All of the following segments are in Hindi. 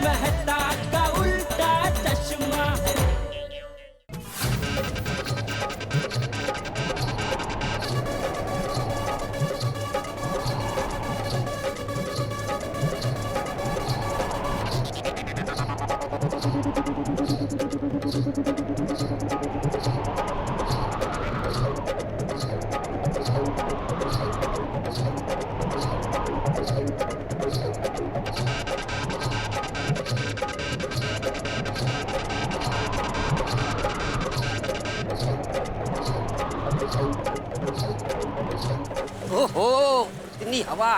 मेहता का उल्टा चश्मा। ओहो, इतनी हवा,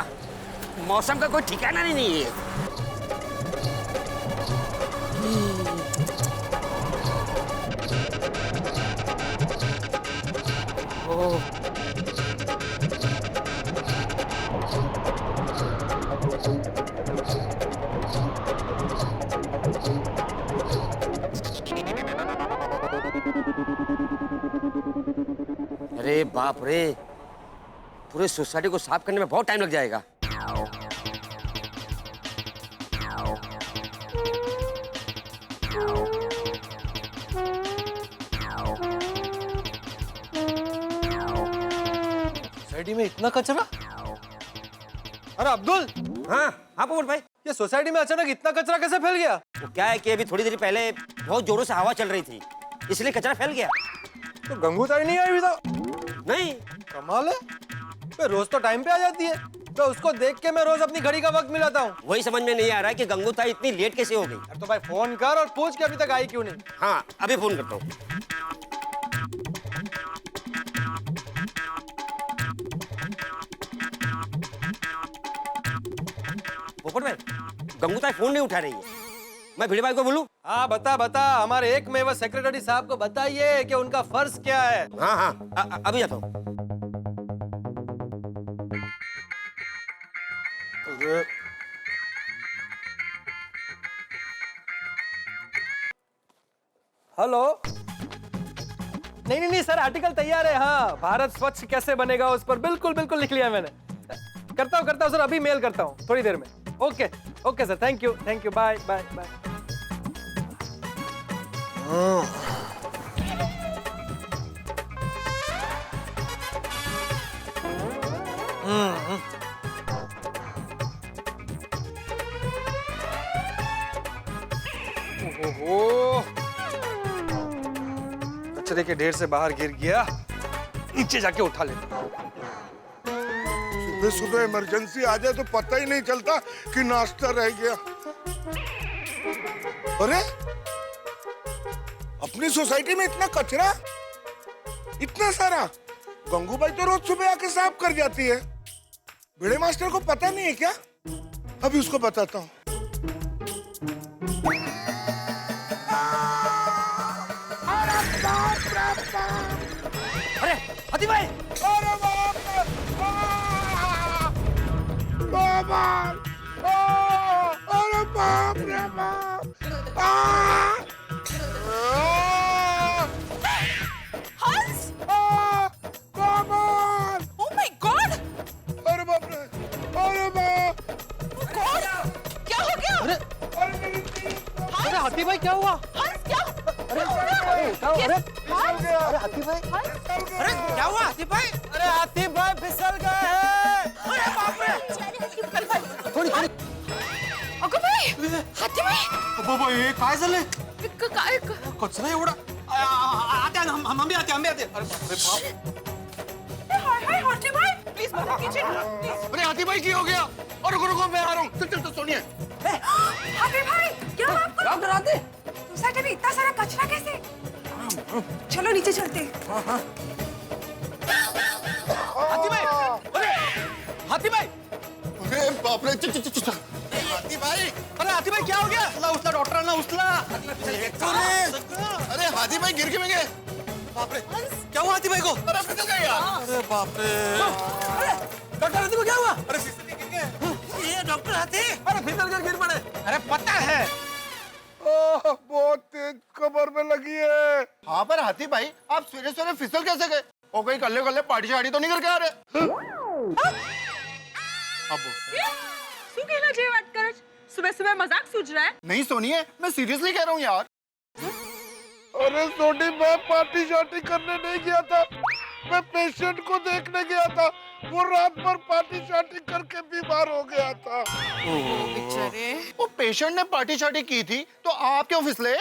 मौसम का कोई ठिकाना नहीं है। ओह, अरे बाप रे, पूरे सोसाइटी को साफ करने में बहुत टाइम लग जाएगा। सोसाइटी में इतना कचरा? अरे अब्दुल। हाँ हाँ पवन भाई, ये सोसाइटी में अचानक इतना कचरा कैसे फैल गया? तो क्या है कि अभी थोड़ी देर पहले बहुत जोरों से हवा चल रही थी, इसलिए कचरा फैल गया। तो गंगू ताई नहीं आई अभी तक? नहीं, कमाल है, मैं रोज तो टाइम पे आ जाती है। तो उसको देख के मैं रोज अपनी घड़ी का वक्त मिलाता हूँ। वही समझ में नहीं आ रहा है कि गंगू ताई इतनी लेट कैसे हो गई। तो भाई फोन कर और पूछ के अभी तक आई क्यों नहीं। हाँ अभी फोन करता हूँ। पोपट भाई, गंगू ताई फोन नहीं उठा रही है, मैं भिड़े भाई को बोलूं? हाँ बता बता, हमारे एक मेवा सेक्रेटरी साहब को बताइए कि उनका फर्ज क्या है। हाँ हाँ अभी जाता हूँ। हेलो। नहीं सर, आर्टिकल तैयार है। हाँ, भारत स्वच्छ कैसे बनेगा उस पर बिल्कुल बिल्कुल लिख लिया मैंने। करता हूँ सर, अभी मेल करता हूँ थोड़ी देर में। Okay sir, thank you, bye bye bye. ओहो, कचरे के ढेर से बाहर गिर गया, नीचे जाके उठा लेता। सुबह सुबह इमरजेंसी आ जाए तो पता ही नहीं चलता कि नाश्ता रह गया। अरे अपनी सोसाइटी में इतना कचरा, इतना सारा। गंगूबाई तो रोज सुबह आके साफ कर जाती है, भिड़े मास्टर को पता नहीं है क्या? अभी उसको बताता हूँ। अरे हाथी भाई, अरे बाप रे, अरे बाप रे बाप। हंस! कमाल! Oh my God! अरे बाप रे, अरे बाप! God! क्या हो गया? अरे हाथी भाई क्या हुआ? हंस क्या? अरे हाथी भाई, अरे क्या हुआ हाथी भाई? अरे हाथी भाई फिसल गए हैं। अरे बाप रे, थोड़ी अगं बाई! हाथी बाई! बाबा हे काय झालंय? काय? कचरा एवढा? आते हम भी आते। अरे बाप रे बाप। हाय हाथी बाई! प्लीज मदद कीजिए, प्लीज। अरे हाथी भाई क्या हो गया? और रुको मैं आ रहा हूँ। चल सोनिए। हाथी भाई, क्या हुआ आपको? डॉक्टर आते? सोसाइटी में इतना सारा कचरा कैसे? चलो नीचे चलते। हाथी भाई, अरे हाथी भाई, अरे बाप रे, चल। हाथी भाई, अरे हाथी भाई क्या हो गया? उचला डॉक्टरांना उचला। अरे हाथी भाई गिर के में गए। बाप रे, क्या हुआ हाथी भाई को? अरे फिसल गए यार। अरे बाप रे, डॉक्टर हाथी को क्या हुआ? अरे फिसल के गिर गए। ये डॉक्टर हाथी? अरे फिसल कर गिर पड़े। अरे पता है, ओह बहुत तेज कमर में लगी है। हाँ पर हाथी भाई, आप सवेरे सवेरे फिसल कैसे गए? और कहीं कल्ले पार्टी शाड़ी तो नहीं करके आ रहे? શું કહેલા જે વાત કરે છે? सुबह सुबह मजाक सूझ रहा है? नहीं सुनिए, मैं सीरियसली कह रहा हूँ यार। अरे सोनी, मैं पार्टी शार्टी करने नहीं गया था, मैं पेशेंट को देखने गया था। वो रात भर पार्टी शार्टी करके बीमार हो गया था। बेचारे। वो पेशेंट ने पार्टी शार्टी की थी तो आप क्यों फिसले?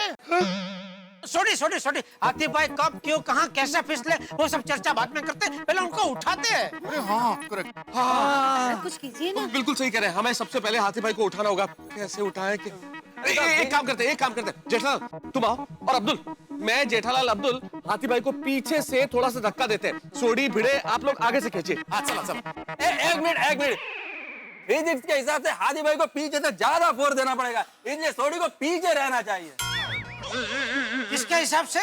छोटी हाथी भाई कब क्यों कहाँ कैसे फिसले वो सब चर्चा बाद में करते, पहले उनको उठाते हैं। अरे हाँ, करेक्ट। कुछ कीजिए ना। बिल्कुल सही कह रहे हैं, हमें सबसे पहले हाथी भाई को उठाना होगा। कैसे उठाए कि एक काम करते हैं जेठालाल तुम आओ और अब्दुल, मैं जेठालाल अब्दुल हाथी भाई को पीछे से थोड़ा सा धक्का देते हैं। सोडी भिड़े आप लोग आगे से खींचिए। चलो एक मिनट फिजिक्स के हिसाब से हाथी भाई को पीछे से ज्यादा फोर्स देना पड़ेगा, इसलिए सोडी को पीछे रहना चाहिए। किसके हिसाब से?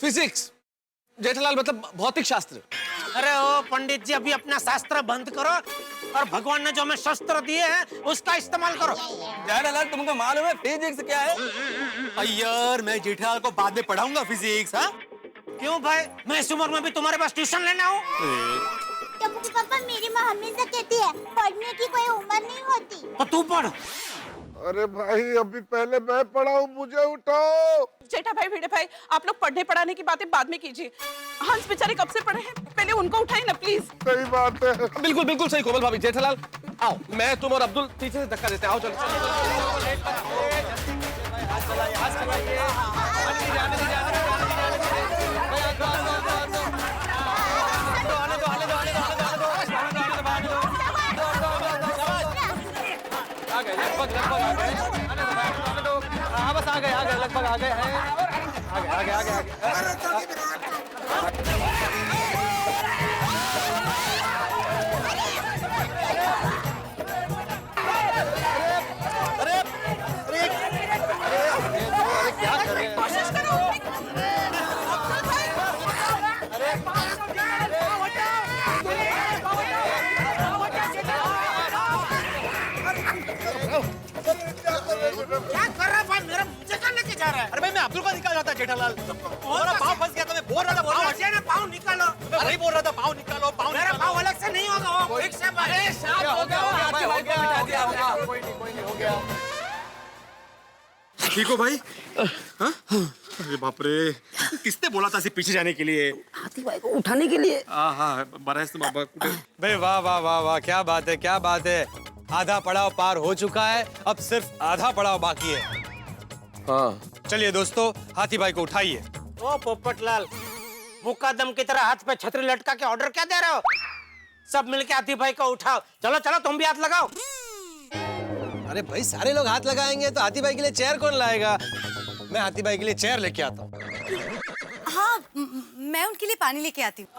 फिजिक्स जेठालाल मतलब भौतिक शास्त्र। अरे ओ पंडित जी, अभी अपना शास्त्र बंद करो और भगवान ने जो हमें शस्त्र दिए हैं उसका इस्तेमाल करो। जेठालाल तुमको मालूम है फिजिक्स क्या है? यार मैं जेठालाल को बाद में पढ़ाऊंगा फिजिक्स। हाँ क्यों भाई, मैं इस उम्र में भी तुम्हारे पास ट्यूशन लेना हूँ? पापा, मेरी माँ हमेशा कहती है पढ़ने की कोई उम्र नहीं होती। तो तू पढ़। अरे भाई, अभी पहले मैं पढ़ाऊं, मुझे उठाओ। जेठा भाई, भिड़े भाई, आप लोग पढ़ने पढ़ाने की बातें बाद में कीजिए। हंस बेचारे कब से पढ़े हैं, पहले उनको उठाइए ना प्लीज। सही बात है। बिल्कुल सही कोमल भाभी। जेठालाल आओ, मैं तुम और अब्दुल पीछे से धक्का देते हैं। आओ चलो। लगभग आ गए। हाँ बस आ गए लगभग आ गए हैं। आगे। क्या कर रहे हैं? कोशिश करो। क्या कर रहा है भाई, मेरा मुझे कहाँ लेके जा रहा है? अरे भाई मैं अब्दुल को निकाल रहा था जेठालाल, मेरा पाँव फंस गया था। मैं बोल रहा था पाँव निकालो। मैं वही बोल रहा था पाँव निकालो। मेरा पाँव अलग से नहीं होगा, वो एक से अरे साहब हो गया। ठीक हो भाई? हाँ? अरे बाप रे, किसने बोला था सिर्फ पीछे जाने के लिए? हाथी भाई को उठाने के लिए। हाँ बरस बाबा भाई वाह, क्या बात है। आधा पड़ाव पार हो चुका है, अब सिर्फ आधा पड़ाव बाकी है। हाँ चलिए दोस्तों, हाथी भाई को उठाइए। ओ पोपटलाल, मुकदम की तरह हाथ पे छतरी लटका के ऑर्डर क्या दे रहे हो? सब मिलके हाथी भाई को उठाओ। चलो तुम भी हाथ लगाओ। अरे भाई, सारे लोग हाथ लगाएंगे तो हाथी भाई के लिए चेयर कौन लाएगा? मैं हाथी भाई के लिए चेयर लेके आता हूँ। हाँ, मैं उनके लिए पानी लेके आती हूँ।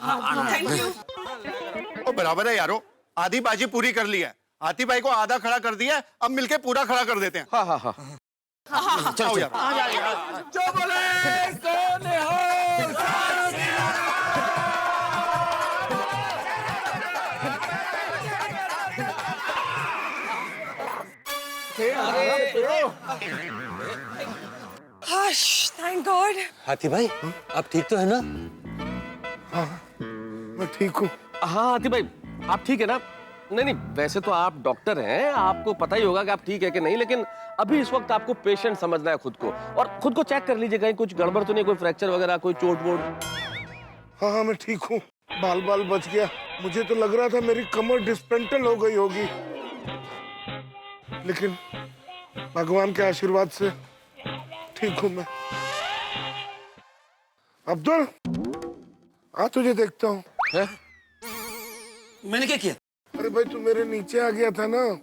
Thank you. बराबर है यारो, आधी बाजी पूरी कर ली है। हाथी भाई को आधा खड़ा कर दिया, अब मिलके पूरा खड़ा कर देते हैं। हाँ। चलो यार। जो बोले सोने हो। Thank God. हाथी भाई, आप ठीक तो है ना? मैं ठीक हूँ। हाँ हाथी भाई, आप ठीक है ना? नहीं वैसे तो आप डॉक्टर हैं, आपको पता ही होगा कि आप ठीक है कि नहीं, लेकिन अभी इस वक्त आपको पेशेंट समझना है खुद को, और खुद को चेक कर लीजिए कहीं कुछ गड़बड़ तो नहीं, कोई फ्रैक्चर वगैरह, कोई चोट वोट। हाँ मैं ठीक हूँ, बाल बच गया। मुझे तो लग रहा था मेरी कमर डिस्पेंटल हो गई होगी, लेकिन भगवान के आशीर्वाद से ठीक हूँ मैं। अब्दुल, आ तुझे देखता हूँ। मैंने क्या किया? अरे भाई, तू मेरे नीचे आ गया था ना,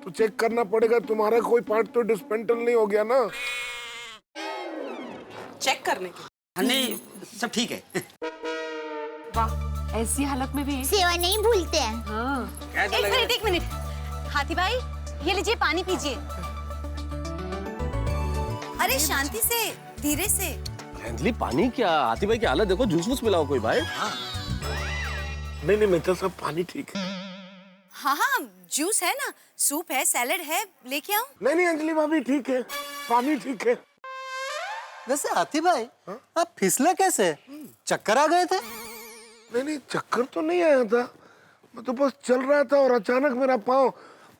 तो चेक करना पड़ेगा, तुम्हारा कोई पार्ट तो डिस्पेंटल नहीं हो गया ना? चेक करने के। नहीं, सब ठीक है। वाह, ऐसी हालत में भी सेवा नहीं भूलते हैं। हाँ। एक मिनट। हाथी भाई, ये लीजिए, पानी पीजिए। अरे शांति से, धीरे से। हैंडली पानी क्या? हाथी भाई की हालत देखो, जूस वूस पिलाओ कोई भाई। नहीं मित्र, सब पानी ठीक है। हाँ, जूस है ना, सूप है, सैलेड है, लेके आऊं? नहीं अंजलि भाभी, ठीक है, पानी ठीक है। वैसे हाथी भाई, आप फिसले कैसे? चक्कर आ गए थे? नहीं चक्कर तो नहीं आया था, मैं तो बस चल रहा था और अचानक मेरा पाँव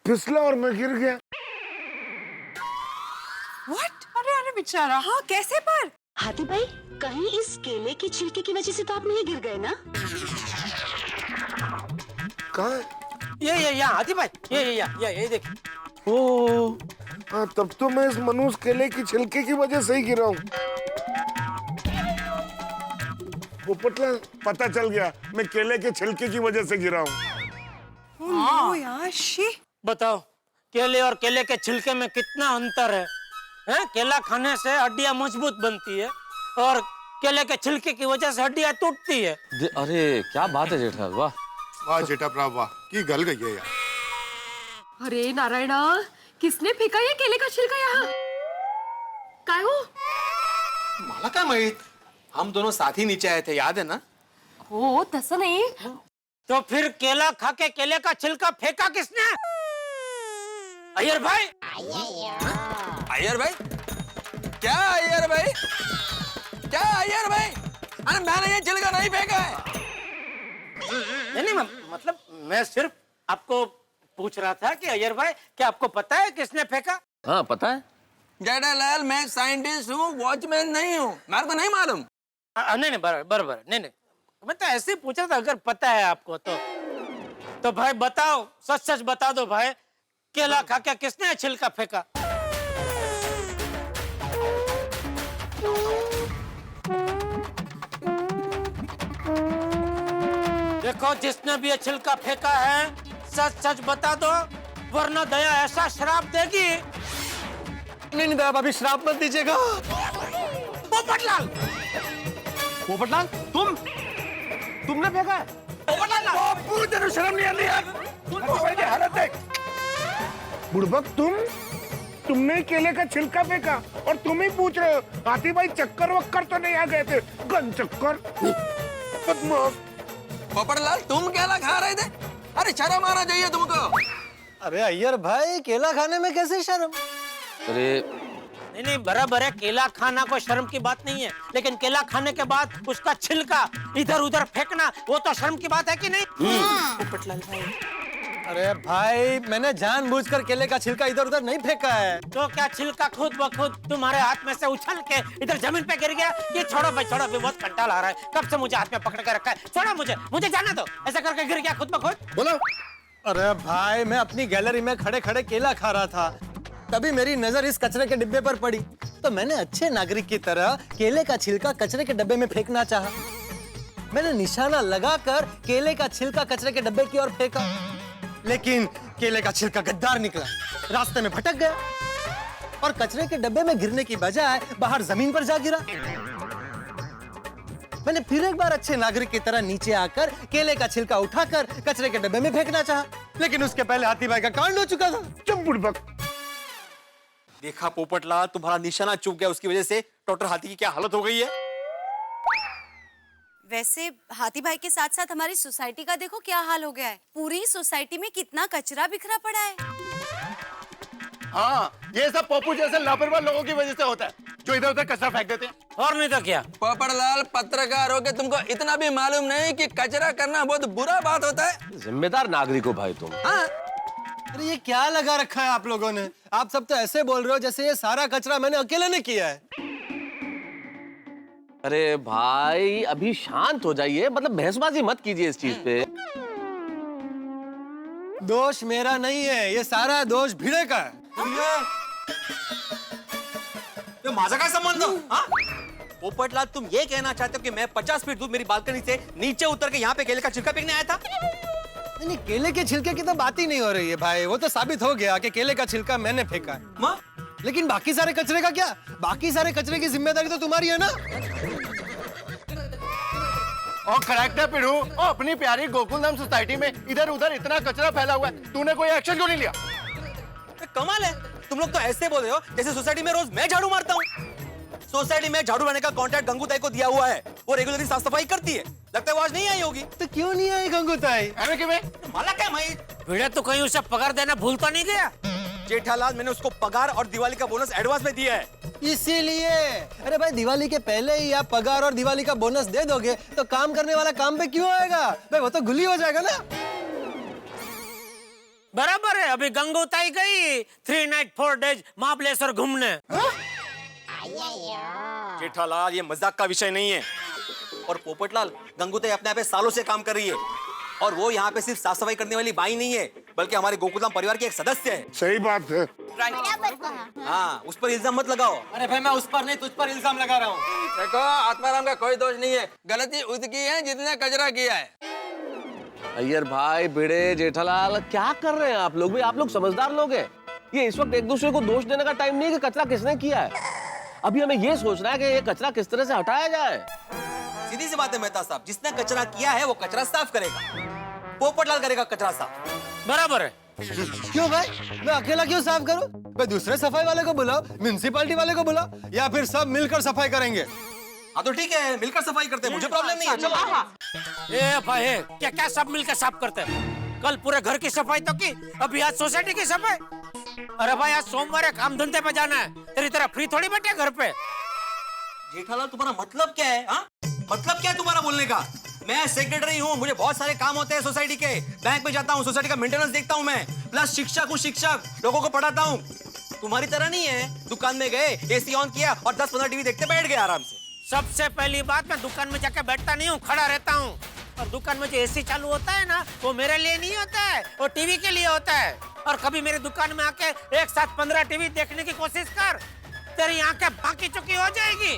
फिसला और मैं गिर गया। व्हाट? अरे अरे बेचारा। हाँ कैसे पर? हाथी भाई, कहीं इस केले के छिलके की वजह से तो आप नहीं गिर गए ना? कहाँ? ये यहाँ हाथी भाई, ये देख। ओ, हाँ तब तो मैं इस मनुष्य केले की छिलके की वजह से ही गिरा हूँ। पोपटलाल, पता चल गया, मैं केले के छिलके की वजह से गिरा हूँ। ओह यार, शी। बताओ, केले और केले के छिलके में कितना अंतर है? हैं? केला खाने से हड्डियां मजबूत बनती है और केले के छिलके की वजह से हड्डियां टूटती है। अरे क्या बात है जेठालाल, वाह वाह जेठा प्रभु वाह, की गल गई है यार। अरे नारायणा, किसने फेंका ये केले का छिलका यहाँ? काय हो? मला काय माहित, हम दोनों साथ ही नीचे आए थे, याद है ना? हो तसं नाही। तो फिर केला खा के केले का छिलका फेंका किसने? अय्यर भाई। अय्यर भाई? क्या अय्यर भाई? क्या अय्यर भाई? अरे मैंने ये छिलका नहीं फेंका है। नहीं, मतलब मैं सिर्फ आपको पूछ रहा था कि अय्यर भाई, क्या आपको पता है किसने फेंका? हाँ पता है। जेठालाल, मैं साइंटिस्ट हूँ, वॉचमैन नहीं हूँ, मेरे को नहीं मालूम। नहीं बराबर, नहीं मैं तो ऐसे ही पूछ रहा था, अगर पता है आपको तो भाई बताओ, सच बता दो भाई, केला खा के किसने छिलका फेंका? देखो, जिसने भी ये छिलका फेंका है, सच बता दो, वरना दया ऐसा श्राप देगी। नहीं दया भाभी, श्राप मत दीजिएगा। पोपटलाल, पोपटलाल, तुमने फेंका है? बापू, तेरे शर्म नहीं आती यार? तुम्हारी हालत देख। बुड़बक, तुमने केले का छिलका फेंका और तुम ही पूछ रहे हो हाथी भाई चक्कर वक्कर तो नहीं आ गए थे? गन चक्कर। पोपटलाल, तुम केला खा रहे थे? अरे शर्म आना चाहिए तुमको। अरे अय्यर भाई, केला खाने में कैसे शर्म? अरे नहीं बराबर है, केला खाना कोई शर्म की बात नहीं है, लेकिन केला खाने के बाद उसका छिलका इधर उधर फेंकना, वो तो शर्म की बात है कि नहीं? पोपटलाल भाई। अरे भाई, मैंने जानबूझकर केले का छिलका इधर उधर नहीं फेंका है। तो क्या छिलका खुद ब खुद तुम्हारे हाथ में से उछल के इधर जमीन पे गिर गया? ये छोड़ो भाई, छोड़ो, अभी बहुत कंटाल आ रहा है, कब से मुझे हाथ में पकड़ के रखा है, छोड़ो मुझे जाना दो। ऐसा करके गिर गया खुद ब खुद? बोलो। अरे भाई, मैं अपनी गैलरी में खड़े खड़े केला खा रहा था, तभी मेरी नजर इस कचरे के डिब्बे पर पड़ी, तो मैंने अच्छे नागरिक की तरह केले का छिलका कचरे के डब्बे में फेंकना चाहा। मैंने निशाना लगाकर केले का छिलका कचरे के डब्बे की ओर फेंका, लेकिन केले का छिलका गद्दार निकला, रास्ते में भटक गया और कचरे के डब्बे में गिरने की बजाय बाहर जमीन पर जा गिरा। मैंने फिर एक बार अच्छे नागरिक की तरह नीचे आकर केले का छिलका उठाकर कचरे के डब्बे में फेंकना चाहा, लेकिन उसके पहले हाथी भाई का कांड हो चुका था। चुप बुड़बक। देखा पोपटलाल, तुम्हारा निशाना चूक गया, उसकी वजह से डॉक्टर हाथी की क्या हालत हो गई है। वैसे हाथी भाई के साथ साथ हमारी सोसाइटी का देखो क्या हाल हो गया है। पूरी सोसाइटी में कितना कचरा बिखरा पड़ा है। हाँ, ये सब पप्पू जैसे लापरवाह लोगों की वजह से होता है, जो इधर उधर कचरा फेंक देते हैं। और नहीं तो क्या? पोपटलाल, पत्रकार हो के तुमको इतना भी मालूम नहीं कि कचरा करना बहुत बुरा बात होता है? जिम्मेदार नागरिक हो भाई तुम। हाँ? अरे ये क्या लगा रखा है आप लोगों ने? आप सब तो ऐसे बोल रहे हो जैसे ये सारा कचरा मैंने अकेले ने किया है। अरे भाई, अभी शांत हो जाइए, मतलब बहसबाजी मत कीजिए इस चीज पे। दोष मेरा नहीं है, ये सारा दोष भिड़े का है। तो माझा काय संबंध? हाँ? पोपटलाल, तुम ये कहना चाहते हो कि मैं 50 फीट दूर मेरी बालकनी से नीचे उतर के यहाँ पे केले का छिलका फेंकने आया था? नहीं, केले के छिलके की तो बात ही नहीं हो रही है भाई, वो तो साबित हो गया कि केले का छिलका मैंने फेंका है। माँ? लेकिन बाकी सारे कचरे का क्या? बाकी सारे कचरे की जिम्मेदारी तो तुम्हारी है ना। और करेक्ट है पिड़ू, और अपनी प्यारी गोकुलधाम सोसाइटी में इधर उधर इतना कचरा फैला हुआ है, तूने कोई एक्शन क्यों नहीं लिया? कमाल है, तुम लोग तो ऐसे बोल रहे हो जैसे सोसाइटी में रोज मैं झाड़ू मारता हूँ। सोसाइटी में झाड़ू लाने का कॉन्ट्रैक्ट गंगूताई को दिया हुआ है, वो रेगुलरली साफ सफाई करती है। लगता है वो आज नहीं आई होगी। तो क्यों नहीं आई गंगूताई? अरे कि मला क्या माहित? भिड़े तो कहीं उसे पगार देना भूलता नहीं गया? जेठालाल, मैंने उसको पगार और दिवाली का बोनस एडवांस में दिया है। इसीलिए। अरे भाई, दिवाली के पहले ही आप पगार और दिवाली का बोनस दे दोगे तो काम करने वाला काम पे क्यों आएगा भाई? वो तो गुली हो जाएगा ना। बराबर है। अभी गंगोताई गई 3 नाइट 4 डेज महाबलेश्वर घूमने। जेठालाल, ये मजाक का विषय नहीं है। और पोपटलाल, गंगूताई अपने आप पे सालों से काम कर रही है और वो यहाँ पे सिर्फ साफ सफाई करने वाली बाई नहीं है, बल्कि हमारे गोकुलधाम परिवार की एक सदस्य है। सही बात है। बराबर कहा। हाँ, उस पर इल्जाम मत लगाओ। अरे भाई, मैं उस पर नहीं, तुझ पर इल्जाम लगा रहा हूँ। देखो, आत्माराम का कोई दोष नहीं है, गलती उसकी है जिसने कचरा किया है। अय्यर भाई, भिड़े, जेठालाल, क्या कर रहे हैं आप लोग भी? आप लोग समझदार लोग हैं। ये इस वक्त एक दूसरे को दोष देने का टाइम नहीं है कि कचरा किसने किया है। अभी हमें ये सोचना है कि ये कचरा किस तरह से हटाया जाए। सीधी सी बात है मेहता साहब, जिसने कचरा किया है वो कचरा साफ करेगा। पोपटलाल करेगा कचरा साफ। बराबर है। क्यों भाई, मैं अकेला क्यों साफ करूं? मैं दूसरे सफाई वाले को बुलाओ, म्युनिसिपैलिटी वाले को बुलाओ, या फिर सब मिलकर सफाई करेंगे। हाँ तो ठीक है, मिलकर सफाई करते हैं, मुझे प्रॉब्लम नहीं है। चलो। ए भाई, क्या क्या सब मिलकर साफ करते हैं? कल पूरे घर की सफाई तो की, अभी आज सोसाइटी की सफाई। अरे भाई, आज सोमवार है, काम धंधे पे जाना है, तेरी तरह फ्री थोड़ी बैठे घर पे। जेठालाल, तुम्हारा मतलब क्या है? हाँ, मतलब क्या है तुम्हारा बोलने का? मैं सेक्रेटरी हूँ, मुझे बहुत सारे काम होते हैं सोसाइटी के। बैंक में जाता हूँ, सोसाइटी का मेंटेनेंस देखता हूँ मैं, प्लस शिक्षक हूँ, शिक्षक लोगों को पढ़ाता हूँ। तुम्हारी तरह नहीं है, दुकान में गए, एसी ऑन किया और 10-15 टीवी देखते बैठ गए आराम से। सबसे पहली बात, मैं दुकान में जाके बैठता नहीं हूँ, खड़ा रहता हूँ। और दुकान में जो एसी चालू होता है ना, वो मेरे लिए नहीं होता है, वो टीवी के लिए होता है। और कभी मेरी दुकान में आके एक साथ 15 टीवी देखने की कोशिश कर, तेरी आंखें बाकी चुकी हो जाएगी।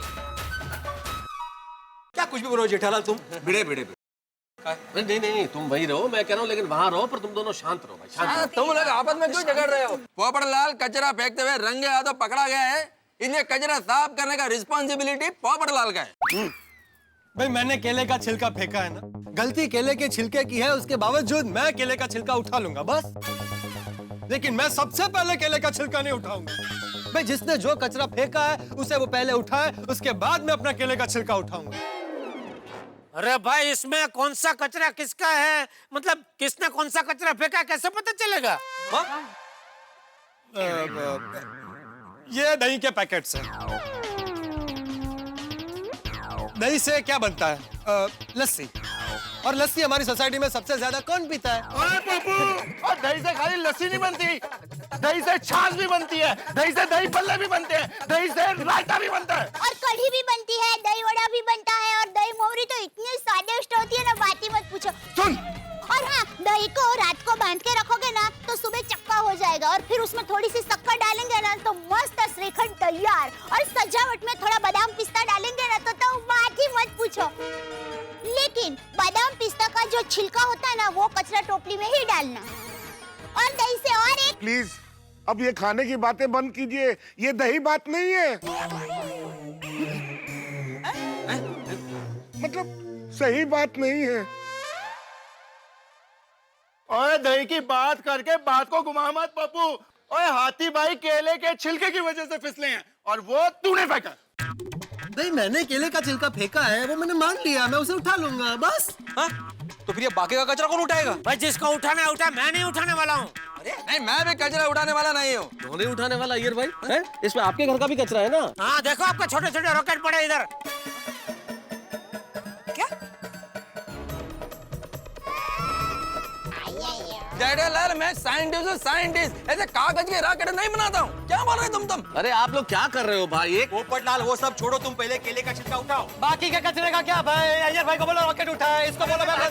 क्या कुछ भी बोलो जेठालाल तुम। भिड़े भिड़े नहीं नहीं, तुम वही रहो, मैं कह रहा हूँ, लेकिन वहां रहो, पर तुम दोनों शांत रहो भाई, शांत रहो। तुम लोग आपस में क्यों झगड़ रहे हो? पोपटलाल कचरा फेंकते हुए रंगे हाथों पकड़ा गया है, इन्हें कचरा साफ करने का रिस्पॉन्सिबिलिटी पोपटलाल का है। भाई, मैंने केले का छिलका फेंका है ना, गलती केले के छिलके की है, उसके बावजूद मैं केले का छिलका उठा लूंगा बस। लेकिन मैं सबसे पहले केले का छिलका नहीं उठाऊंगा। भाई, जिसने जो कचरा फेंका है उसे वो पहले उठाए, उसके बाद मैं अपना केले का छिलका उठाऊंगा। अरे भाई, इसमें कौन सा कचरा किसका है, मतलब किसने कौन सा कचरा फेंका, कैसे पता चलेगा? ये दही के पैकेट से। दही से क्या बनता है? लस्सी। और लस्सी हमारी सोसाइटी में सबसे ज्यादा कौन पीता है? अरे बाबू, और दही से खाली लस्सी नहीं बनती, दही से छाछ भी बनती है, दही से दही भल्ले भी बनते हैं, दही से रायता भी बनता है, और कढ़ी भी बनती है, दही वड़ा भी बनता है, और दही मोहरी तो इतनी स्वादिष्ट होती है ना, बात ही मत पूछो। सुन। और हाँ, दही को रात को बांध के रखोगे ना तो सुबह चक्का हो जाएगा, और फिर उसमें थोड़ी सी शक्कर डालेंगे ना तो मस्त श्रीखंड तैयार। और सजावट में थोड़ा बादाम पिस्ता डालेंगे ना तो बात ही मत पूछो। लेकिन बादाम पिस्ता का जो छिलका होता है ना, वो कचरा टोकरी में ही डालना। और दही से और एक प्लीज, अब ये खाने की बातें बंद कीजिए, ये दही बात नहीं है। मतलब सही बात नहीं है। ओए, दही की बात करके बात को घुमा मत पप्पू। ओए, हाथी भाई केले के छिलके की वजह से फिसले हैं, और वो तूने फेंका। नहीं, मैंने केले का छिलका फेंका है, वो मैंने मान लिया, मैं उसे उठा लूंगा बस। हाँ? तो फिर ये बाकी का कचरा कौन उठाएगा? भाई, जिसको उठाना है उठा, मैं नहीं उठाने वाला हूँ। नहीं, मैं भी कचरा उठाने वाला नहीं हूँ। क्यों नहीं उठाने वाला अय्यर भाई? हैं? इसमें आपके घर का भी कचरा है ना? हाँ, देखो आपका छोटे छोटे रॉकेट पड़े इधर। जेठालाल, मैं साइंटिस्ट हूँ, साइंटिस्ट, ऐसे कागज के रॉकेट नहीं बनाता हूँ। क्या बोल रहे तुम? अरे आप लोग क्या कर रहे हो भाई? एक पोपटलाल, वो सब छोड़ो, तुम पहले केले का छिलका उठाओ। बाकी के कचरे का क्या भाई? अय्यर भाई को बोलो रॉकेट उठाए, इसको बोलो मैं अपना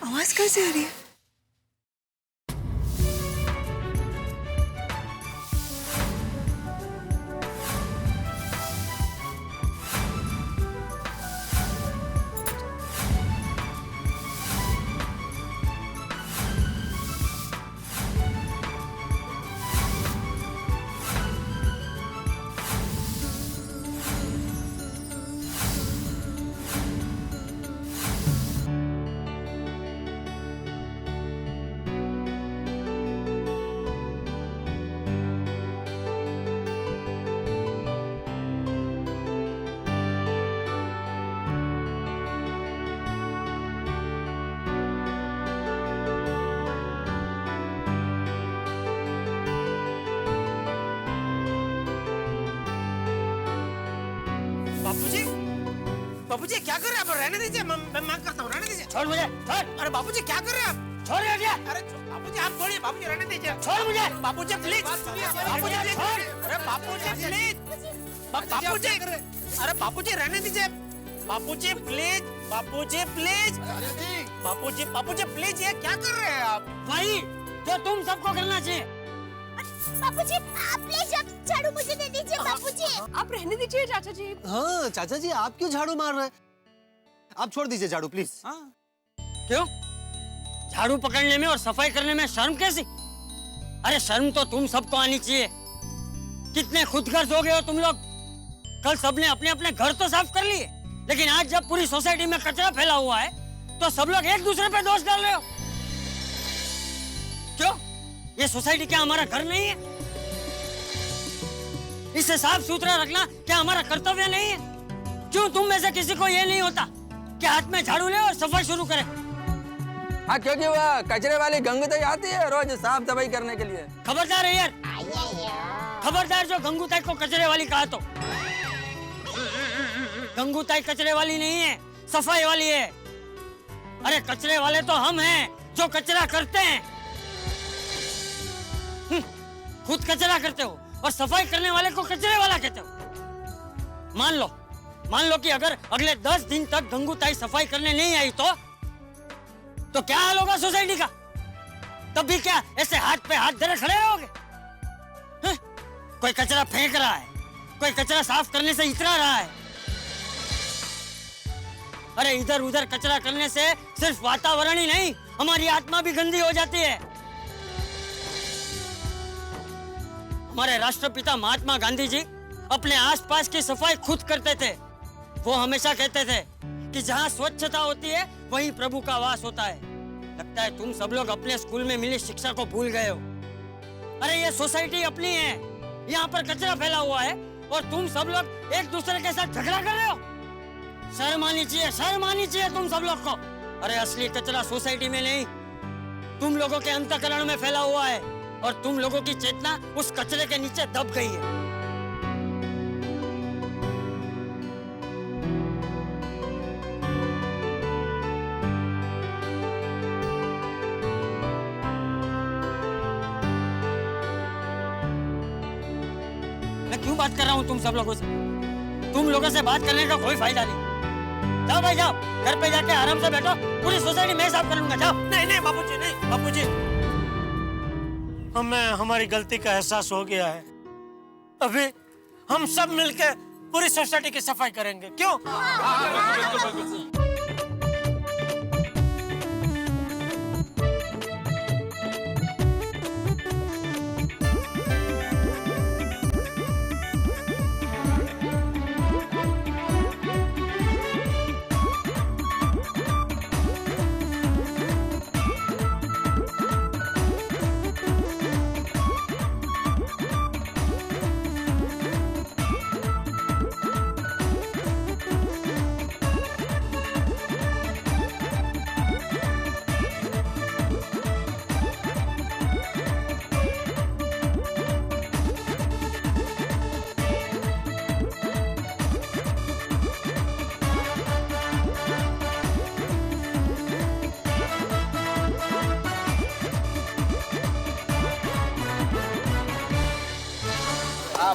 आवाज कैसे आ रही है? बापूजी क्या कर रहे हैं आप? रहने दीजिए, मैं मांग करता हूँ, रहने दीजिए। छोड़ मुझे, छोड़। अरे बापूजी क्या कर रहे हैं आप? छोड़ हटिए। अरे बापूजी आप छोड़िए, बापूजी रहने दीजिए। छोड़ मुझे, बापूजी प्लीज। बापूजी प्लीज। अरे बापूजी प्लीज। बापूजी, अरे बापूजी रहने दीजिए। Bapuji please, Bapuji please. Bapuji, Bapuji please, ये क्या कर रहे हैं आप? भाई जो तुम सबको करना चाहिए। बापूजी आप प्लीज अब झाड़ू मुझे दे दीजिए बापूजी। आप रहने दीजिए चाचा जी। हाँ चाचा जी, आप क्यों झाड़ू मार रहे हैं? आप छोड़ दीजिए झाड़ू प्लीज। क्यों? झाड़ू पकड़ने में और सफाई करने में शर्म कैसी? अरे शर्म तो तुम सबको आनी चाहिए। कितने खुदगर्ज हो गए हो तुम लोग। कल सबने अपने अपने घर तो साफ कर लिए, लेकिन आज जब पूरी सोसाइटी में कचरा फैला हुआ है तो सब लोग एक दूसरे पे दोष डाल रहे हो। क्यों? ये सोसाइटी क्या हमारा घर नहीं है? इसे साफ सुथरा रखना क्या हमारा कर्तव्य नहीं है? क्यों तुम में से किसी को ये नहीं होता कि हाथ में झाड़ू ले और सफाई शुरू करे? हाँ क्योंकि वह कचरे वाली गंगूताई आती है रोज साफ सफाई करने के लिए। खबरदार है यार, खबरदार जो गंगूताई को कचरे वाली कहा तो। गंगूताई कचरे वाली नहीं है, सफाई वाली है। अरे कचरे वाले तो हम हैं जो कचरा करते हैं। खुद कचरा करते हो और सफाई करने वाले को कचरे वाला कहते हो। मान लो कि अगर अगले 10 दिन तक गंगूताई सफाई करने नहीं आई तो क्या हाल होगा सोसाइटी का? तब भी क्या ऐसे हाथ पे हाथ धरे खड़े रहोगे? कोई कचरा फेंक रहा है, कोई कचरा साफ करने से इतरा रहा है। अरे इधर उधर कचरा करने से सिर्फ वातावरण ही नहीं, हमारी आत्मा भी गंदी हो जाती है। हमारे राष्ट्रपिता महात्मा गांधी जी अपने आसपास की सफाई खुद करते थे। वो हमेशा कहते थे कि जहाँ स्वच्छता होती है वहीं प्रभु का वास होता है। लगता है तुम सब लोग अपने स्कूल में मिली शिक्षा को भूल गए हो। अरे ये सोसाइटी अपनी है, यहाँ पर कचरा फैला हुआ है और तुम सब लोग एक दूसरे के साथ झगड़ा कर रहे हो। शर्म आनी चाहिए तुम सब लोग को। अरे असली कचरा सोसाइटी में नहीं, तुम लोगों के अंतःकरण में फैला हुआ है और तुम लोगों की चेतना उस कचरे के नीचे दब गई है। मैं क्यों बात कर रहा हूँ तुम सब लोगों से? तुम लोगों से बात करने का कोई फायदा नहीं। जाओ भाई जाओ, घर पे जाके आराम से बैठो। पूरी सोसाइटी मैं साफ कर लूंगा। जाओ। नहीं बापूजी, नहीं बापूजी, हमें हमारी गलती का एहसास हो गया है। अभी हम सब मिलकर पूरी सोसाइटी की सफाई करेंगे। क्यों?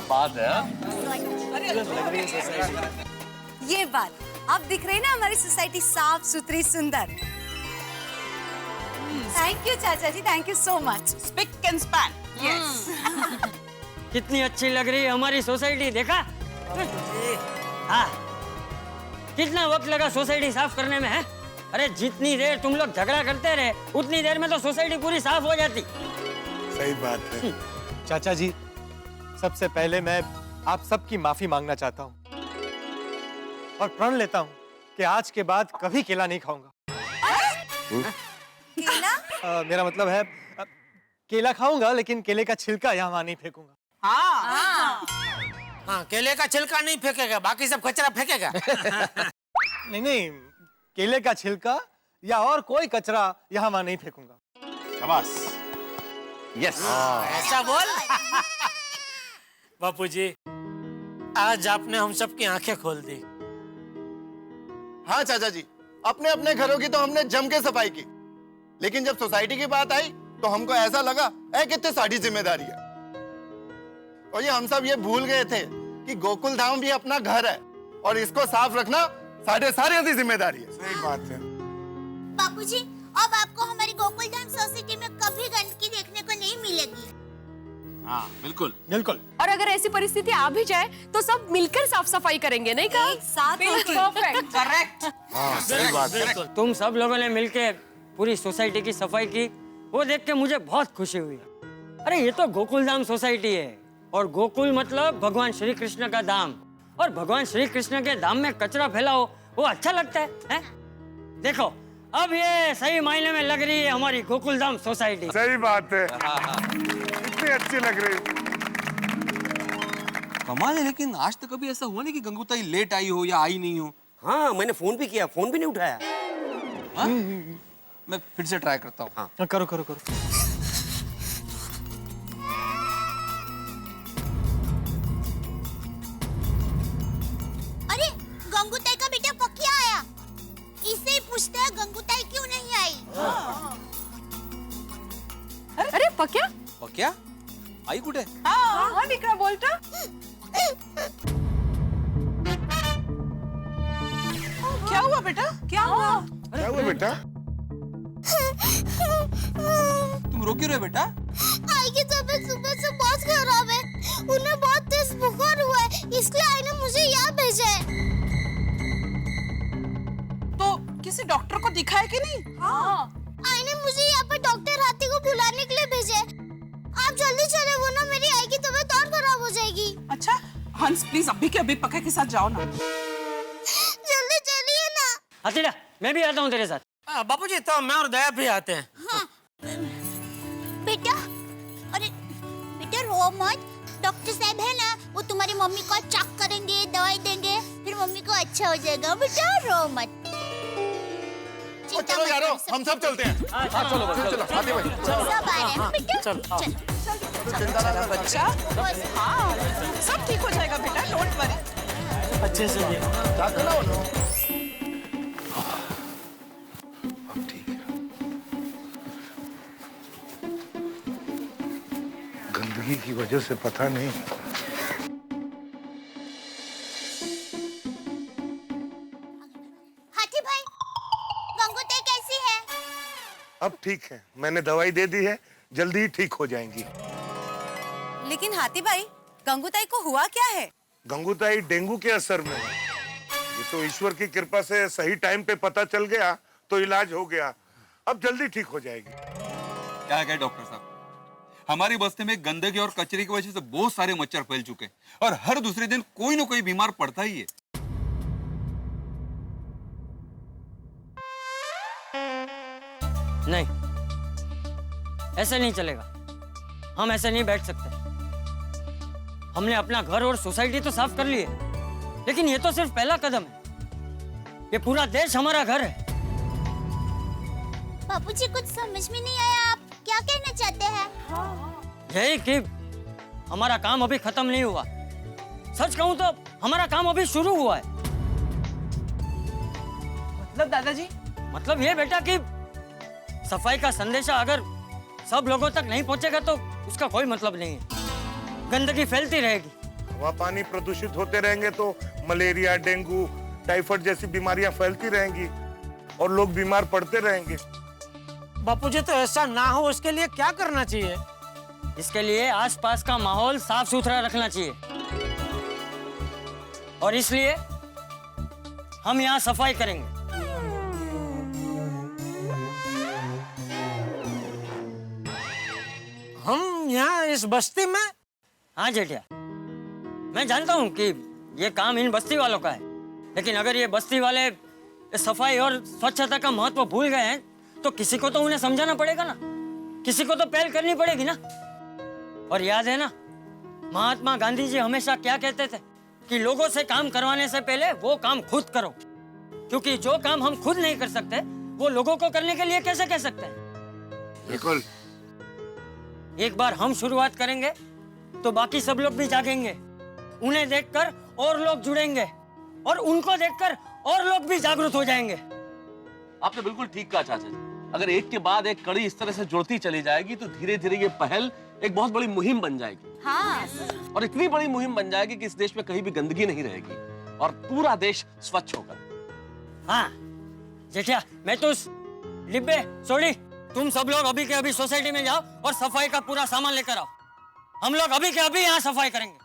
बात है। ये बात अब दिख रही ना, हमारी सोसाइटी साफ सुथरी सुंदर। थैंक यू चाचा जी, thank you so much. Spick and span. Yes. कितनी अच्छी लग रही है हमारी सोसाइटी, देखा? हाँ, कितना वक्त लगा सोसाइटी साफ करने में है? अरे जितनी देर तुम लोग झगड़ा करते रहे उतनी देर में तो सोसाइटी पूरी साफ हो जाती। सही बात है। चाचा जी, सबसे पहले मैं आप सबकी माफी मांगना चाहता हूँ और प्रण लेता हूँ कि आज के बाद कभी केला नहीं खाऊंगा। केला? मेरा मतलब है केला खाऊंगा लेकिन केले का छिलका यहाँ नहीं फेंकूंगा। हाँ, केले का छिलका नहीं फेंकेगा, बाकी सब कचरा फेंकेगा। नहीं, केले का छिलका या और कोई कचरा यहाँ वहाँ नहीं फेंकूंगा। शाबाश। यस। ऐसा बोल। बापूजी, आज आपने हम सबकी आंखें खोल दी। हाँ चाचा जी, अपने अपने घरों की तो हमने जम के सफाई की, लेकिन जब सोसाइटी की बात आई तो हमको ऐसा लगा कितनी सारी जिम्मेदारी है। और ये हम सब ये भूल गए थे कि गोकुल धाम भी अपना घर है और इसको साफ रखना सारी जिम्मेदारी है। सही बात है। बापूजी, अब आपको हमारी गोकुल धाम सोसाइटी में कभी गंदगी देखने को नहीं मिलेगी। हाँ बिल्कुल बिल्कुल। और अगर ऐसी परिस्थिति आ भी जाए तो सब मिलकर साफ सफाई करेंगे, नहीं कहा? एक साथ परफेक्ट। करेक्ट। हाँ सही बात है। तुम सब लोगों ने मिलके पूरी सोसाइटी की सफाई की, वो देख के मुझे बहुत खुशी हुई। अरे ये तो गोकुल धाम सोसाइटी है, और गोकुल मतलब भगवान श्री कृष्ण का धाम, और भगवान श्री कृष्ण के धाम में कचरा फैलाओ वो अच्छा लगता है? देखो अब ये सही मायने में लग रही है हमारी गोकुल धाम सोसाइटी। सही बात है। इतनी अच्छी लग रही है। कमाल है, लेकिन आज तक कभी ऐसा हुआ नहीं कि गंगूताई लेट आई हो या आई नहीं हो। हाँ, मैंने फोन भी किया, फोन भी नहीं उठाया। हाँ? मैं फिर से ट्राई करता हूँ। हाँ। करो करो करो। अरे गंगूताई का बेटा पकिया आया, इससे ही पूछते हैं गंगूताई क्यों नहीं आई। अरे पक्या? और क्या आई कुठे? हाँ हाँ विक्रा बोलता। क्या हुआ बेटा? क्या हुआ? क्या हुआ बेटा? तुम रो क्यों रहे बेटा? आई की तबीयत सुबह से बहुत खराब है, उन्हें बहुत तेज बुखार हुआ है, इसलिए आई ने मुझे यहाँ भेजा है। तो किसी डॉक्टर को दिखाया कि नहीं? हाँ। आई ने मुझे यहाँ पर डॉक्टर हाथी को बुलाने के लिए भेजा है। आप जल्दी चले, वो ना मेरी आई की तबीयत और खराब हो जाएगी। अच्छा हंस, प्लीज अभी के अभी पक्का के साथ जाओ ना। जल्दी चलिए ना। हतीड़ा, मैं भी आता हूँ तेरे साथ। बापूजी तो मैं और दया भी आते हैं। हाँ। बेटा, अरे बेटा रो मत, डॉक्टर साहब है ना, वो तुम्हारी मम्मी को चेक करेंगे, दवाई देंगे, फिर मम्मी को अच्छा हो जाएगा। बेटा रो मत। चलो यारो, हम सब चलते हैं। हाँ चलो चलो हाथी भाई, सब आ रहे हैं बेटा। चल। चलो बच्चा, हाँ सब ठीक हो जाएगा बेटा, डोंट वरी। अच्छे से ये। जाते ना वो। अब ठीक है। गंदगी की वजह से पता नहीं। हाथी भाई, गंगूताई कैसी है? अब ठीक है, मैंने दवाई दे दी है, जल्दी ही ठीक हो जाएंगी। लेकिन हाथी भाई, गंगूताई को हुआ क्या है? गंगूताई डेंगू के असर में है। ये तो ईश्वर की कृपा से सही टाइम पे पता चल गया तो इलाज हो गया, अब जल्दी ठीक हो जाएगी। क्या है डॉक्टर साहब, हमारी बस्ती में गंदगी और कचरे की वजह से बहुत सारे मच्छर फैल चुके और हर दूसरे दिन कोई ना कोई बीमार पड़ता ही है। नहीं, ऐसे नहीं चलेगा। हम ऐसे नहीं बैठ सकते। हमने अपना घर और सोसाइटी तो साफ कर ली है, लेकिन ये तो सिर्फ पहला कदम है। ये पूरा देश हमारा घर है। बापूजी कुछ समझ में नहीं आया, आप क्या कहना चाहते हैं? यही कि हमारा काम अभी खत्म नहीं हुआ। सच कहूं तो हमारा काम अभी शुरू हुआ है। मतलब दादाजी? मतलब ये बेटा कि सफाई का संदेशा अगर सब लोगों तक नहीं पहुंचेगा तो उसका कोई मतलब नहीं है। गंदगी फैलती रहेगी, हवा पानी प्रदूषित होते रहेंगे तो मलेरिया, डेंगू, टाइफाइड जैसी बीमारियां फैलती रहेंगी और लोग बीमार पड़ते रहेंगे। बापूजी तो ऐसा ना हो, उसके लिए क्या करना चाहिए? इसके लिए आसपास का माहौल साफ सुथरा रखना चाहिए, और इसलिए हम यहाँ सफाई करेंगे। हम यहाँ इस बस्ती में? हाँ जेठिया, मैं जानता हूँ कि ये काम इन बस्ती वालों का है, लेकिन अगर ये बस्ती वाले सफाई और स्वच्छता का महत्व भूल गए हैं तो किसी को तो उन्हें समझाना पड़ेगा ना, किसी को तो पहल करनी पड़ेगी ना। और याद है ना, महात्मा गांधी जी हमेशा क्या कहते थे कि लोगों से काम करवाने से पहले वो काम खुद करो, क्योंकि जो काम हम खुद नहीं कर सकते वो लोगों को करने के लिए कैसे कह सकते हैं। बिल्कुल। एक बार हम शुरुआत करेंगे तो बाकी सब लोग भी जागेंगे, उन्हें देखकर और लोग जुड़ेंगे और उनको देखकर और लोग भी जागरूक हो जाएंगे। आपने बिल्कुल ठीक कहा चाचा जी। अगर एक के बाद एक कड़ी इस तरह से जुड़ती चली जाएगी तो धीरे धीरे ये पहल एक बहुत बड़ी मुहिम बन जाएगी। हाँ। और इतनी बड़ी मुहिम बन जाएगी कि इस देश में कहीं भी गंदगी नहीं रहेगी और पूरा देश स्वच्छ होगा। हाँ जेठिया, मैं तो लिब्बे सोडी, तुम सब लोग अभी के अभी सोसाइटी में जाओ और सफाई का पूरा सामान लेकर आओ। हम लोग अभी के अभी यहाँ सफाई करेंगे।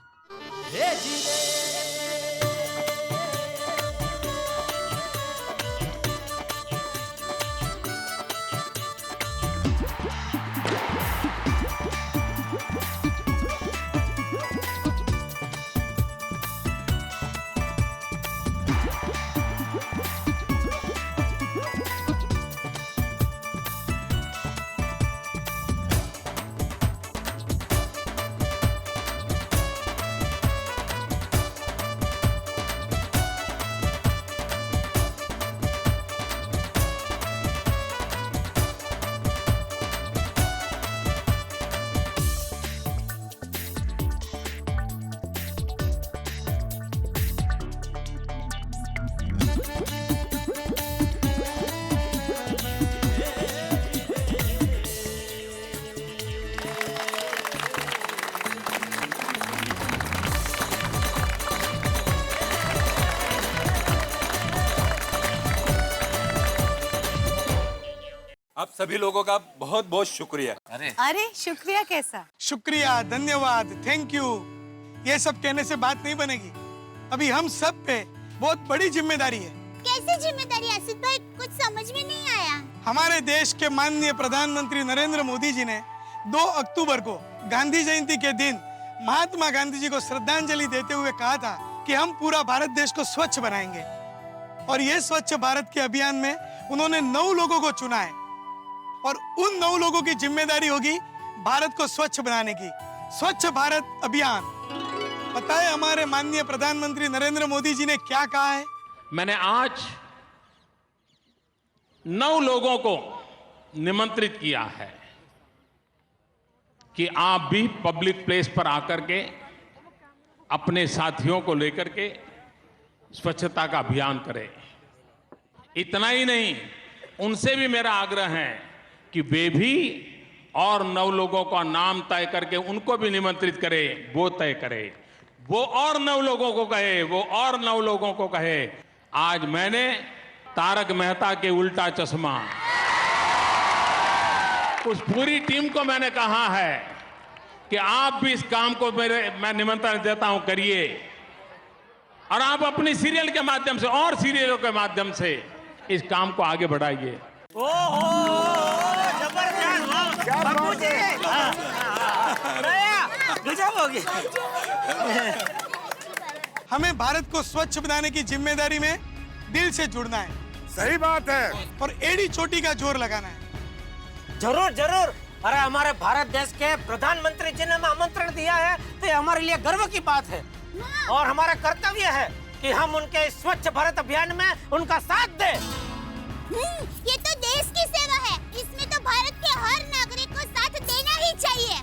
आप सभी लोगों का बहुत बहुत शुक्रिया। अरे शुक्रिया कैसा? शुक्रिया, धन्यवाद, थैंक यू, ये सब कहने से बात नहीं बनेगी। अभी हम सब पे बहुत बड़ी जिम्मेदारी है। कैसी जिम्मेदारी आसिफ भाई, कुछ समझ में नहीं आया। हमारे देश के माननीय प्रधानमंत्री नरेंद्र मोदी जी ने 2 अक्टूबर को गांधी जयंती के दिन महात्मा गांधी जी को श्रद्धांजलि देते हुए कहा था कि हम पूरा भारत देश को स्वच्छ बनाएंगे। और ये स्वच्छ भारत के अभियान में उन्होंने 9 लोगों को चुना है और उन 9 लोगों की जिम्मेदारी होगी भारत को स्वच्छ बनाने की। स्वच्छ भारत अभियान, बताए हमारे माननीय प्रधानमंत्री नरेंद्र मोदी जी ने क्या कहा है? मैंने आज 9 लोगों को निमंत्रित किया है कि आप भी पब्लिक प्लेस पर आकर के अपने साथियों को लेकर के स्वच्छता का अभियान करें। इतना ही नहीं, उनसे भी मेरा आग्रह है कि वे भी और 9 लोगों का नाम तय करके उनको भी निमंत्रित करें, वो तय करे, वो और 9 लोगों को कहे, वो और 9 लोगों को कहे। आज मैंने तारक मेहता के उल्टा चश्मा, उस पूरी टीम को मैंने कहा है कि आप भी इस काम को मैं निमंत्रण देता हूं, करिए। और आप अपनी सीरियल के माध्यम से और सीरियलों के माध्यम से इस काम को आगे बढ़ाइए। हमें भारत को स्वच्छ बनाने की जिम्मेदारी में दिल से जुड़ना है। सही बात है। और एड़ी चोटी का जोर लगाना है। जरूर जरूर। अरे हमारे भारत देश के प्रधानमंत्री जी ने हमें आमंत्रण दिया है तो ये हमारे लिए गर्व की बात है और हमारा कर्तव्य है कि हम उनके स्वच्छ भारत अभियान में उनका साथ दें। ये तो देश की सेवा है, इसमें तो भारत के हर नागरिक को साथ देना ही चाहिए।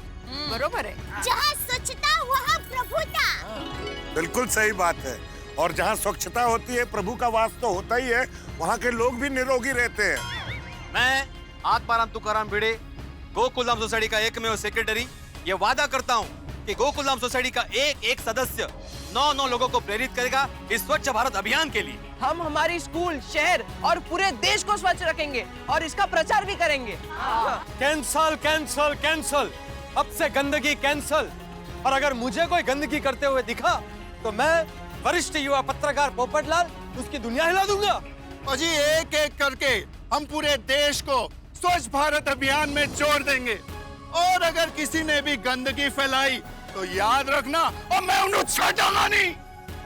बरोबर है। जहाँ स्वच्छता वहाँ प्रभुता। बिल्कुल सही बात है। और जहाँ स्वच्छता होती है प्रभु का वास तो होता ही है, वहाँ के लोग भी निरोगी रहते हैं। मैं आत्माराम तुकाराम भिड़े, गोकुलधाम सोसाइटी का एकमेव सेक्रेटरी, ये वादा करता हूँ कि गोकुलधाम सोसाइटी का एक सदस्य 9 लोगों को प्रेरित करेगा इस स्वच्छ भारत अभियान के लिए। हम हमारी स्कूल, शहर और पूरे देश को स्वच्छ रखेंगे और इसका प्रचार भी करेंगे। कैंसल कैंसल कैंसल, अब से गंदगी कैंसल। और अगर मुझे कोई गंदगी करते हुए दिखा तो मैं वरिष्ठ युवा पत्रकार पोपटलाल उसकी दुनिया हिला दूंगा। और जी एक एक करके हम पूरे देश को स्वच्छ भारत अभियान में जोड़ देंगे और अगर किसी ने भी गंदगी फैलाई तो याद रखना और मैं उन्हें छोड़ूंगा नहीं।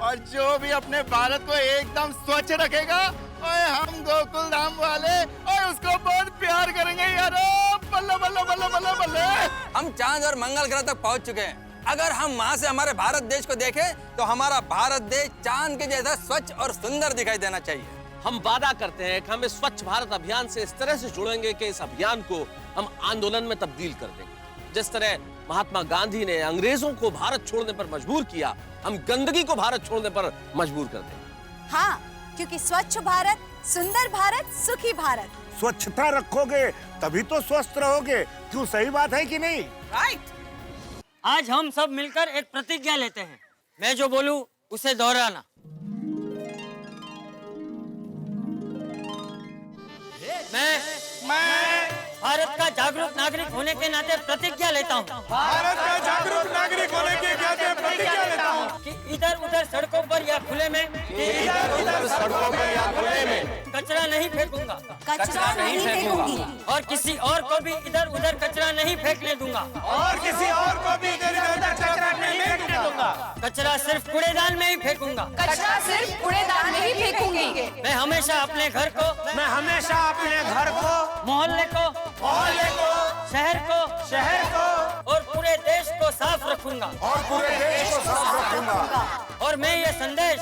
और जो भी अपने भारत को एकदम स्वच्छ रखेगा और हम गोकुल धाम वाले और उसको बहुत प्यार करेंगे यार। बल्ले बल्ले बल्ले बल्ले बल्ले। हम चांद और मंगल ग्रह तक पहुंच चुके हैं। अगर हम वहां से हमारे भारत देश को देखें तो हमारा भारत देश चांद के जैसा स्वच्छ और सुंदर दिखाई देना चाहिए। हम वादा करते हैं कि हम इस स्वच्छ भारत अभियान से इस तरह से जुड़ेंगे कि इस अभियान को हम आंदोलन में तब्दील कर देंगे। जिस तरह महात्मा गांधी ने अंग्रेजों को भारत छोड़ने पर मजबूर किया, हम गंदगी को भारत छोड़ने पर मजबूर कर देंगे। हाँ, क्योंकि स्वच्छ भारत, सुंदर भारत, सुखी भारत। स्वच्छता रखोगे तभी तो स्वस्थ रहोगे। क्यों, सही बात है कि नहीं? राइट। आज हम सब मिलकर एक प्रतिज्ञा लेते हैं। मैं जो बोलूं उसे दोहराना। मैं भारत का जागरूक नागरिक होने के नाते प्रतिज्ञा लेता हूँ। भारत का जागरूक नागरिक होने के नाते प्रतिज्ञा लेता हूँ कि इधर उधर सड़कों पर या खुले में कचरा नहीं फेंकूंगा। कचरा नहीं फेंकूंगी। और किसी और को भी इधर उधर कचरा नहीं फेंकने दूंगा। और किसी और को भी इधर उधर कचरा नहीं फेंकने दूंगा। कचरा सिर्फ कूड़ेदान में ही फेंकूंगा। कचरा सिर्फ कूड़ेदान में ही फेंकूंगी। मैं हमेशा अपने घर को, मोहल्ले को, शहर को और पूरे देश को साफ रखूंगा। और मैं ये संदेश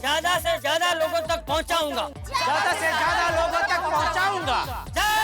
ज्यादा से ज्यादा लोगों तक पहुंचाऊंगा। ज्यादा से ज्यादा लोगों तक पहुंचाऊंगा। जय